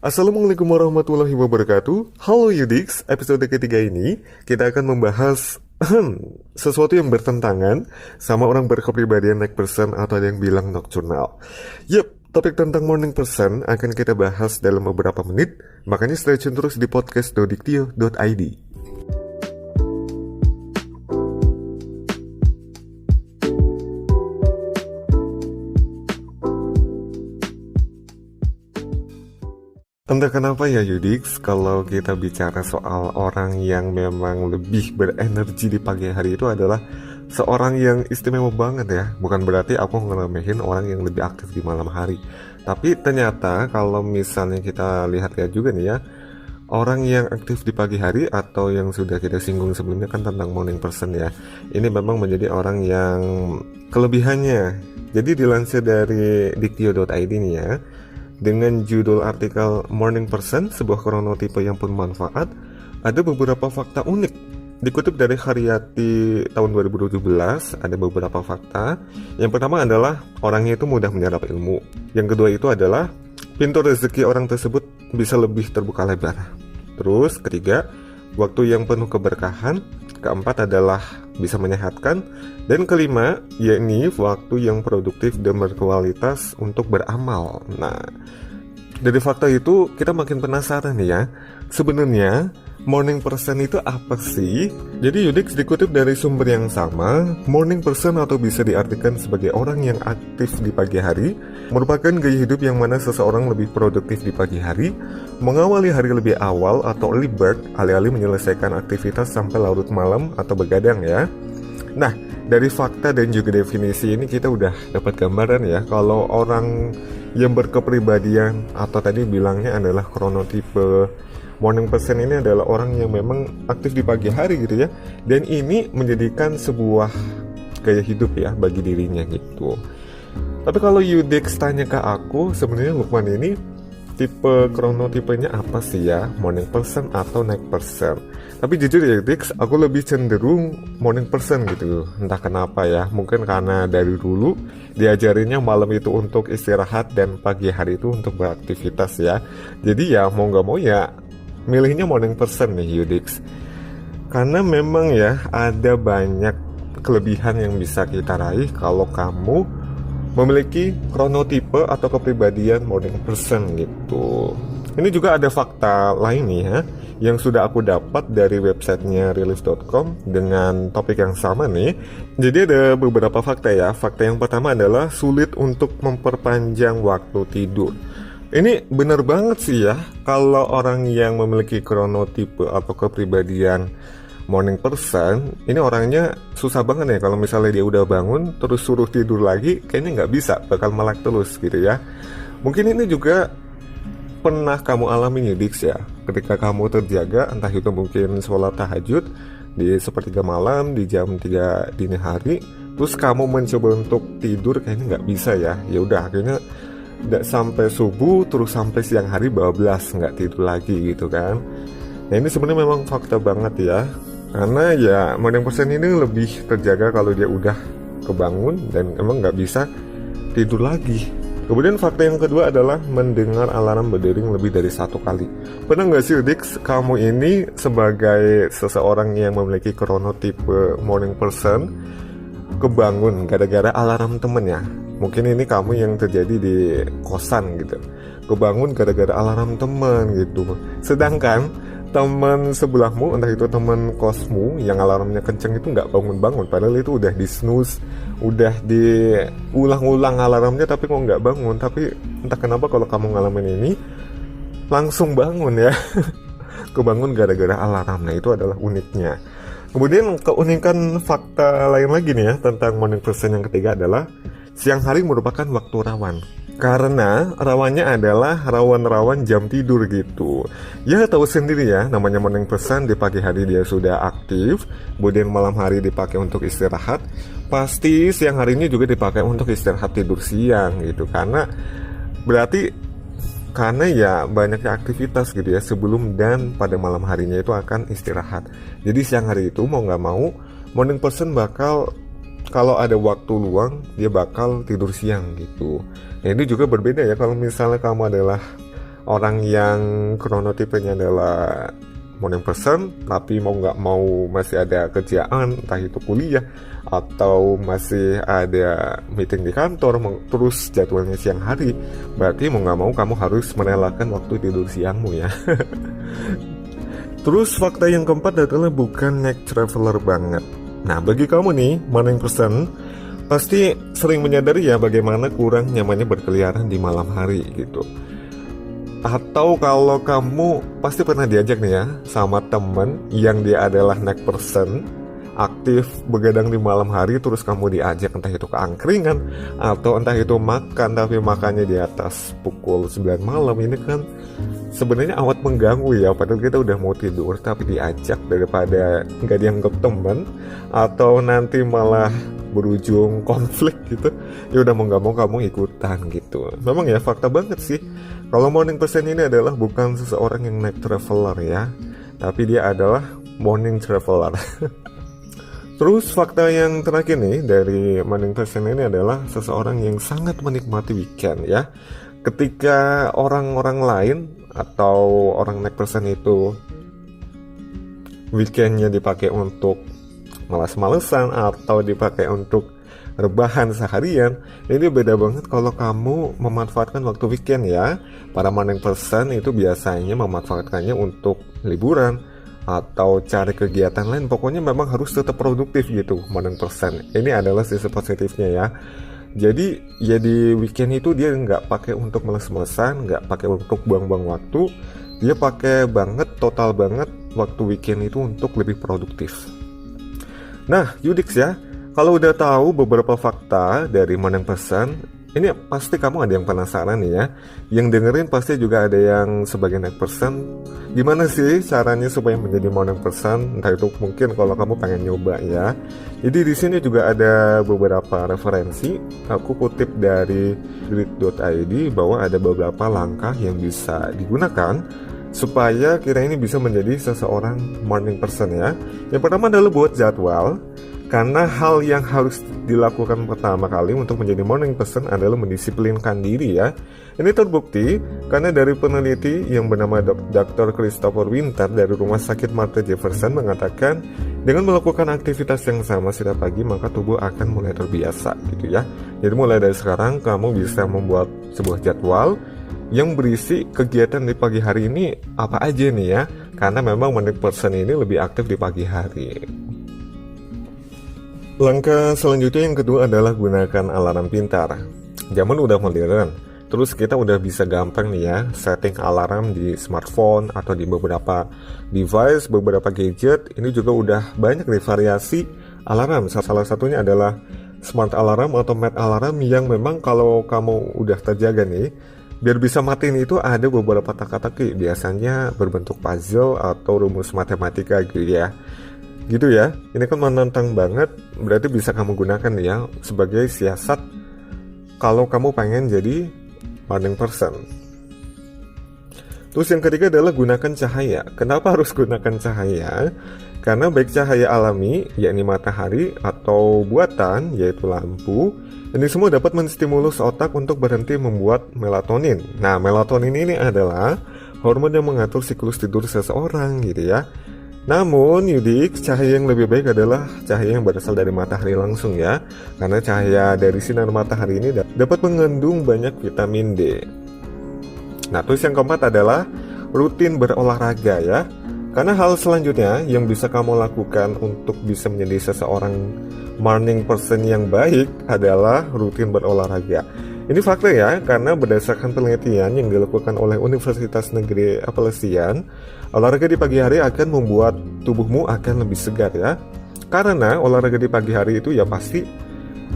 Assalamualaikum warahmatullahi wabarakatuh. Halo Yudix, episode ketiga ini kita akan membahas sesuatu yang bertentangan sama orang berkepribadian night person atau ada yang bilang nocturnal. Yup, topik tentang morning person akan kita bahas dalam beberapa menit, makanya stay tune terus di podcast dodiktio.id. Entah kenapa ya Yudix, kalau kita bicara soal orang yang memang lebih berenergi di pagi hari itu adalah seorang yang istimewa banget ya. Bukan berarti aku ngeremehin orang yang lebih aktif di malam hari. Tapi ternyata kalau misalnya kita lihat-lihat juga nih ya, orang yang aktif di pagi hari atau yang sudah kita singgung sebelumnya kan tentang morning person ya, ini memang menjadi orang yang kelebihannya. Jadi dilansir dari diktio.id nih ya, dengan judul artikel Morning Person, sebuah kronotipe yang bermanfaat, ada beberapa fakta unik. Dikutip dari Haryati tahun 2017, ada beberapa fakta. Yang pertama adalah orangnya itu mudah menyerap ilmu. Yang kedua itu adalah pintu rezeki orang tersebut bisa lebih terbuka lebar. Terus ketiga, waktu yang penuh keberkahan. Keempat adalah bisa menyehatkan. Dan kelima, yakni waktu yang produktif dan berkualitas untuk beramal. Nah, dari fakta itu kita makin penasaran nih ya, sebenarnya morning person itu apa sih? Jadi Yudix dikutip dari sumber yang sama, morning person atau bisa diartikan sebagai orang yang aktif di pagi hari, merupakan gaya hidup yang mana seseorang lebih produktif di pagi hari, mengawali hari lebih awal atau early bird, alih-alih menyelesaikan aktivitas sampai larut malam atau begadang ya. Nah, dari fakta dan juga definisi ini kita udah dapat gambaran ya, kalau orang yang berkepribadian atau tadi bilangnya adalah kronotipe morning person ini adalah orang yang memang aktif di pagi hari gitu ya. Dan ini menjadikan sebuah gaya hidup ya bagi dirinya gitu. Tapi kalau Yudix tanya ke aku, sebenarnya Lukman ini tipe kronotipenya apa sih ya? Morning person atau night person? Tapi jujur ya Yudix, aku lebih cenderung morning person gitu. Entah kenapa ya, mungkin karena dari dulu diajarinnya malam itu untuk istirahat dan pagi hari itu untuk beraktivitas ya. Jadi ya mau gak mau ya milihnya morning person nih Yudix. Karena memang ya ada banyak kelebihan yang bisa kita raih kalau kamu memiliki kronotipe atau kepribadian morning person gitu. Ini juga ada fakta lain nih ya, yang sudah aku dapat dari websitenya relief.com dengan topik yang sama nih. Jadi ada beberapa fakta ya. Fakta yang pertama adalah sulit untuk memperpanjang waktu tidur. Ini benar banget sih ya, kalau orang yang memiliki kronotipe atau kepribadian morning person, ini orangnya susah banget ya kalau misalnya dia udah bangun terus suruh tidur lagi, kayaknya nggak bisa, bakal melek terus gitu ya. Mungkin ini juga pernah kamu alami Yudix ya, ketika kamu terjaga, entah itu mungkin sholat tahajud di sepertiga malam, di jam 3 dini hari, terus kamu mencoba untuk tidur kayaknya nggak bisa ya. Ya udah akhirnya nggak sampai subuh, terus sampai siang hari bablas nggak tidur lagi gitu kan. Nah ini sebenarnya memang fakta banget ya, karena ya morning person ini lebih terjaga kalau dia udah kebangun dan emang nggak bisa tidur lagi. Kemudian fakta yang kedua adalah mendengar alarm berdering lebih dari 1 kali. Pernah nggak sih Dix, kamu ini sebagai seseorang yang memiliki kronotipe morning person kebangun gara-gara alarm temennya? Mungkin ini kamu yang terjadi di kosan gitu, kebangun gara-gara alarm temen gitu. Sedangkan teman sebelahmu, entah itu teman kosmu yang alarmnya kenceng itu nggak bangun-bangun, padahal itu udah di snooze, udah diulang-ulang alarmnya tapi kok nggak bangun. Tapi entah kenapa kalau kamu ngalamin ini langsung bangun ya. Kebangun gara-gara alarm. Nah itu adalah uniknya. Kemudian keunikan fakta lain lagi nih ya tentang morning person yang ketiga adalah siang hari merupakan waktu rawan. Karena rawannya adalah rawan-rawan jam tidur gitu. Ya tahu sendiri ya, namanya morning person, di pagi hari dia sudah aktif, kemudian malam hari dipakai untuk istirahat. Pasti siang harinya juga dipakai untuk istirahat tidur siang gitu. Karena ya banyaknya aktivitas gitu ya, sebelum dan pada malam harinya itu akan istirahat. Jadi siang hari itu mau gak mau morning person bakal, kalau ada waktu luang dia bakal tidur siang gitu. Nah ini juga berbeda ya kalau misalnya kamu adalah orang yang chronotipenya adalah morning person, tapi mau nggak mau masih ada kerjaan, entah itu kuliah atau masih ada meeting di kantor, terus jadwalnya siang hari, berarti mau nggak mau kamu harus merelakan waktu tidur siangmu ya. Terus fakta yang keempat adalah bukan night traveler banget. Nah, bagi kamu nih morning person, pasti sering menyadari ya bagaimana kurang nyamannya berkeliaran di malam hari gitu. Atau kalau kamu pasti pernah diajak nih ya sama temen yang dia adalah night person, aktif begadang di malam hari, terus kamu diajak entah itu ke angkringan atau entah itu makan, tapi makannya di atas pukul 9 malam. Ini kan sebenarnya amat mengganggu ya, padahal kita udah mau tidur tapi diajak, daripada nggak dianggap temen atau nanti malah berujung konflik gitu, ya udah mau nggak mau kamu ikutan gitu. Memang ya fakta banget sih, kalau morning person ini adalah bukan seseorang yang night traveler ya, tapi dia adalah morning traveler. Terus fakta yang terakhir nih dari morning person ini adalah seseorang yang sangat menikmati weekend ya. Ketika orang-orang lain atau orang night person itu weekendnya dipakai untuk malas-malesan atau dipakai untuk rebahan seharian, ini beda banget kalau kamu memanfaatkan waktu weekend ya. Para morning person itu biasanya memanfaatkannya untuk liburan atau cari kegiatan lain, pokoknya memang harus tetap produktif gitu morning person. Ini adalah sisi positifnya ya. Jadi ya di weekend itu dia nggak pakai untuk males-malesan, nggak pakai untuk buang-buang waktu, dia pakai banget, total banget waktu weekend itu untuk lebih produktif. Nah, Yudix ya, kalau udah tahu beberapa fakta dari morning person, ini pasti kamu ada yang penasaran nih ya. Yang dengerin pasti juga ada yang sebagai night person. Gimana sih caranya supaya menjadi morning person? Entah itu mungkin kalau kamu pengen nyoba ya. Jadi di sini juga ada beberapa referensi. Aku kutip dari read.id bahwa ada beberapa langkah yang bisa digunakan supaya kita ini bisa menjadi seseorang morning person ya. Yang pertama adalah buat jadwal. Karena hal yang harus dilakukan pertama kali untuk menjadi morning person adalah mendisiplinkan diri ya. Ini terbukti karena dari peneliti yang bernama Dr. Christopher Winter dari Rumah Sakit Martha Jefferson mengatakan dengan melakukan aktivitas yang sama setiap pagi maka tubuh akan mulai terbiasa gitu ya. Jadi mulai dari sekarang kamu bisa membuat sebuah jadwal yang berisi kegiatan di pagi hari ini apa aja nih ya. Karena memang morning person ini lebih aktif di pagi hari. Langkah selanjutnya yang kedua adalah gunakan alarm pintar. Zaman udah modern, terus kita udah bisa gampang nih ya setting alarm di smartphone atau di beberapa device, beberapa gadget. Ini juga udah banyak nih variasi alarm. Salah satunya adalah smart alarm atau mad alarm yang memang kalau kamu udah terjaga nih, biar bisa matiin itu ada beberapa teka-teki, biasanya berbentuk puzzle atau rumus matematika gitu ya. Gitu ya, ini kan menantang banget, berarti bisa kamu gunakan ya sebagai siasat kalau kamu pengen jadi morning person. Terus yang ketiga adalah gunakan cahaya. Kenapa harus gunakan cahaya? Karena baik cahaya alami, yakni matahari, atau buatan, yaitu lampu, ini semua dapat menstimulus otak untuk berhenti membuat melatonin. Nah, melatonin ini adalah hormon yang mengatur siklus tidur seseorang gitu ya. Namun, Yudix, cahaya yang lebih baik adalah cahaya yang berasal dari matahari langsung ya. Karena cahaya dari sinar matahari ini dapat mengandung banyak vitamin D. Nah, terus yang keempat adalah rutin berolahraga ya. Karena hal selanjutnya yang bisa kamu lakukan untuk bisa menjadi seseorang morning person yang baik adalah rutin berolahraga. Ini fakta ya, karena berdasarkan penelitian yang dilakukan oleh Universitas Negeri Appalachian, olahraga di pagi hari akan membuat tubuhmu akan lebih segar ya. Karena olahraga di pagi hari itu ya pasti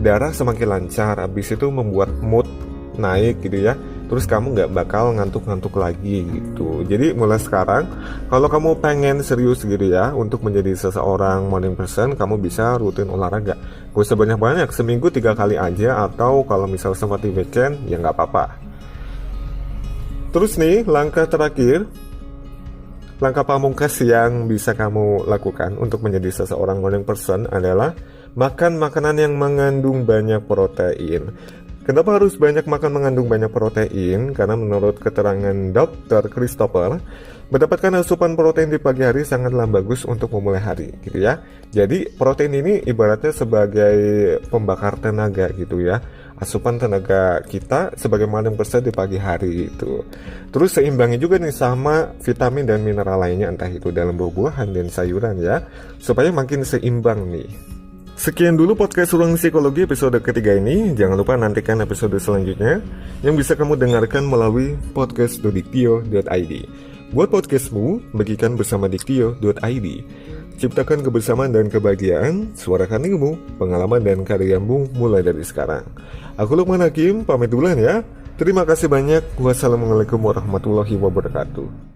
darah semakin lancar, habis itu membuat mood naik gitu ya. Terus kamu nggak bakal ngantuk-ngantuk lagi gitu. Jadi mulai sekarang, kalau kamu pengen serius gitu ya untuk menjadi seseorang morning person, kamu bisa rutin olahraga. Gak usah banyak-banyak, seminggu 3 kali aja, atau kalau misal sempat di weekend ya nggak apa-apa. Terus nih, langkah terakhir, langkah pamungkas yang bisa kamu lakukan untuk menjadi seseorang morning person adalah makan makanan yang mengandung banyak protein. Kenapa harus banyak makan mengandung banyak protein? Karena menurut keterangan Dr. Christopher, mendapatkan asupan protein di pagi hari sangatlah bagus untuk memulai hari, gitu ya. Jadi protein ini ibaratnya sebagai pembakar tenaga gitu ya. Asupan tenaga kita sebagaimana yang besar di pagi hari itu. Terus seimbangi juga nih sama vitamin dan mineral lainnya, entah itu dalam buah-buahan dan sayuran ya, supaya makin seimbang nih. Sekian dulu podcast Ruang Psikologi episode ketiga ini. Jangan lupa nantikan episode selanjutnya yang bisa kamu dengarkan melalui podcast.diktio.id. Buat podcastmu, bagikan bersama diktio.id. Ciptakan kebersamaan dan kebahagiaan, suarakan ilmu, pengalaman dan karyamu mulai dari sekarang. Aku Lukman Hakim, pamit duluan ya. Terima kasih banyak. Wassalamualaikum warahmatullahi wabarakatuh.